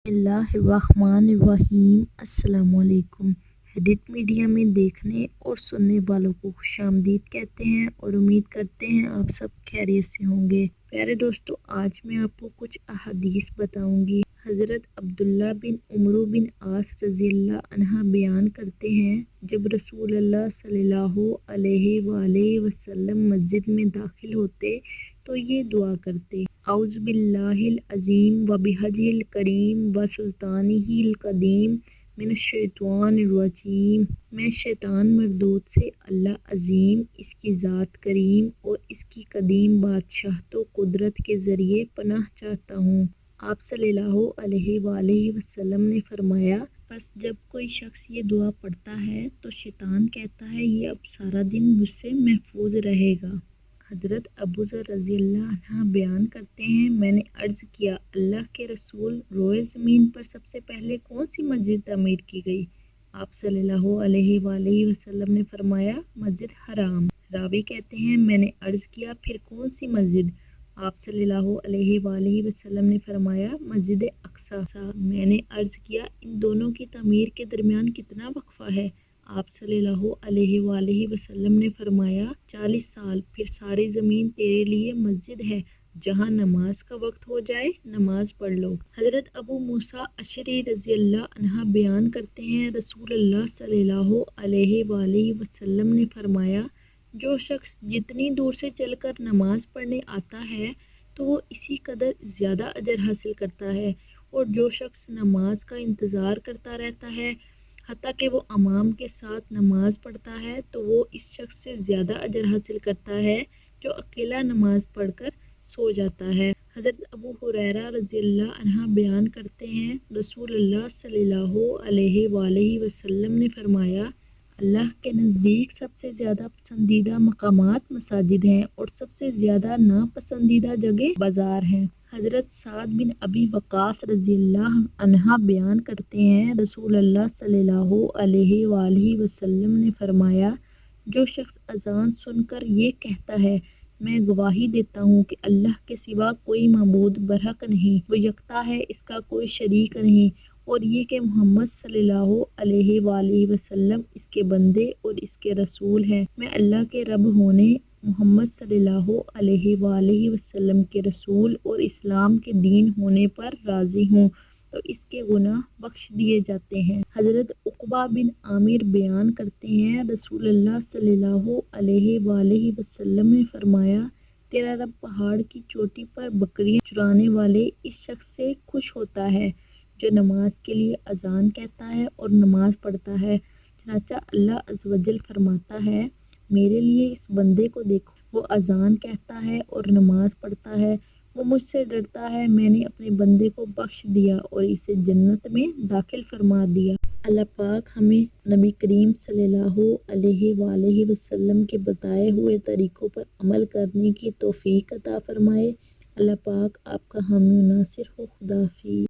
बिस्मिल्लाहिर्रहमानिर्रहीम। अस्सलाम वालेकुम। हदीथ मीडिया में देखने और सुनने वालों को खुश आमदीद कहते हैं और उम्मीद करते हैं आप सब खैरियत से होंगे। प्यारे दोस्तों, आज मैं आपको कुछ अहादीस बताऊंगी। हज़रत अब्दुल्ला बिन उमरू बिन आस रज़ियल्लाहु अन्हा बयान करते हैं, जब रसूलुल्लाह सल्लल्लाहु अलैहि वसल्लम मस्जिद में दाखिल होते तो ये दुआ करते, औज़ु बिल्लाहिल अज़ीम व बिवजहिल करीम व सुल्तानिहिल कदीम मिनश्शैतानिर रजीम। मैं शैतान मरदूद से अल्लाह अज़ीम, इसकी ज़ात करीम और इसकी कदीम बादशाह तो कुदरत के ज़रिए पनाह चाहता हूँ। आप सल्लल्लाहु अलैहि वसल्लम ने फरमाया, बस जब कोई शख्स ये दुआ पढ़ता है तो शैतान कहता है ये अब सारा दिन मुझसे महफूज रहेगा। हज़रत अबू ज़र रज़ियल्लाहु अन्हा बयान करते हैं, मैंने अर्ज़ किया, अल्लाह के रसूल, रोए ज़मीन पर सबसे पहले कौन सी मस्जिद तमीर की गई? आप सल्लल्लाहु अलैहि वसल्लम ने फरमाया, मस्जिद हराम। रावी कहते हैं, मैंने अर्ज़ किया, फिर कौन सी मस्जिद? आप सल्लल्लाहु अलैहि वसल्लम ने फरमाया, मस्जिद अक्सा। मैंने अर्ज़ किया, इन दोनों की तमीर के दरमियान कितना वक्फ़ा है? आप सल्लल्लाहु अलैहि वसल्लम ने फरमाया, 40 साल। फिर सारी ज़मीन तेरे लिए मस्जिद है, जहाँ नमाज का वक्त हो जाए नमाज पढ़ लो। हज़रत अबू मूसा अशरी रज़ियल्लाहु अन्हा बयान करते हैं, रसूलुल्लाह सल्लल्लाहु अलैहि वसल्लम ने फरमाया, जो शख्स जितनी दूर से चलकर नमाज पढ़ने आता है तो वो इसी कदर ज़्यादा अजर हासिल करता है, और जो शख्स नमाज का इंतज़ार करता रहता है हत्ता कि वो इमाम के साथ नमाज पढ़ता है तो वो इस शख्स से ज़्यादा अजर हासिल करता है जो अकेला नमाज पढ़कर सो जाता है। हज़रत अबू हुरैरा रज़ियल्लाहु अन्हा बयान करते हैं, रसूलुल्लाह सल्लल्लाहु अलैहि वसल्लम ने फरमाया, अल्लाह के नज़दीक सबसे ज़्यादा पसंदीदा मकामात मसाजिद हैं और सबसे ज़्यादा नापसंदीदा जगह बाज़ार हैं। हज़रत साद बिन अबी वक़ास रज़ियल्लाहु अन्हा बयान करते हैं, रसूलुल्लाह सल्लल्लाहु अलैहि वसल्लम ने फरमाया, जो शख्स अज़ान सुनकर ये कहता है, मैं गवाही देता हूँ कि अल्लाह के सिवा कोई माबूद बरहक नहीं, वो यकता है, इसका कोई शरीक नहीं, और ये कि मोहम्मद सल्लल्लाहु अलैहि वसल्लम इसके बंदे और इसके रसूल हैं। मैं अल्लाह के रब होने, मोहम्मद सल्लल्लाहु अलैहि वसल्लम के रसूल और इस्लाम के दीन होने पर राज़ी हूँ, तो इसके गुनाह बख्श दिए जाते हैं। हज़रत उक़बा बिन आमिर बयान करते हैं, रसूलुल्लाह सल्लल्लाहु अलैहि वसल्लम ने फरमाया, तेरा रब पहाड़ की चोटी पर बकरियां चुराने वाले इस शख्स से खुश होता है जो नमाज के लिए अजान कहता है और नमाज पढ़ता है। चनाचा अल्लाह अज़्ज़वजल फरमाता है, मेरे लिए इस बंदे को देखो, वो अजान कहता है और नमाज पढ़ता है, वो मुझसे डरता है, मैंने अपने बंदे को बख्श दिया और इसे जन्नत में दाखिल फरमा दिया। अल्लाह पाक हमें नबी करीम सल्लल्लाहु अलैहि वसल्लम के बताए हुए तरीक़ों पर अमल करने की तौफीक अता फरमाए। अल्लाह पाक आपका हामी नासिर हो। खुदा हाफिज़।